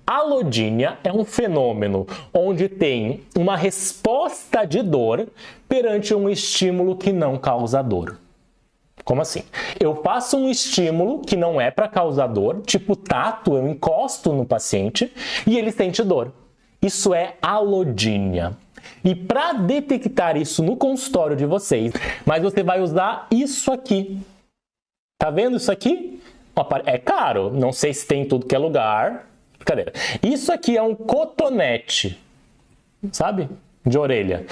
Alodínia é um fenômeno onde tem uma resposta de dor perante um estímulo que não causa dor. Como assim? Eu faço um estímulo que não é para causar dor, tipo tato, eu encosto no paciente e ele sente dor. Isso é alodínia. E para detectar isso no consultório de vocês, mas você vai usar isso aqui. Tá vendo isso aqui? É caro, não sei se tem em tudo que é lugar. Cadê? Isso aqui é um cotonete, sabe? De orelha.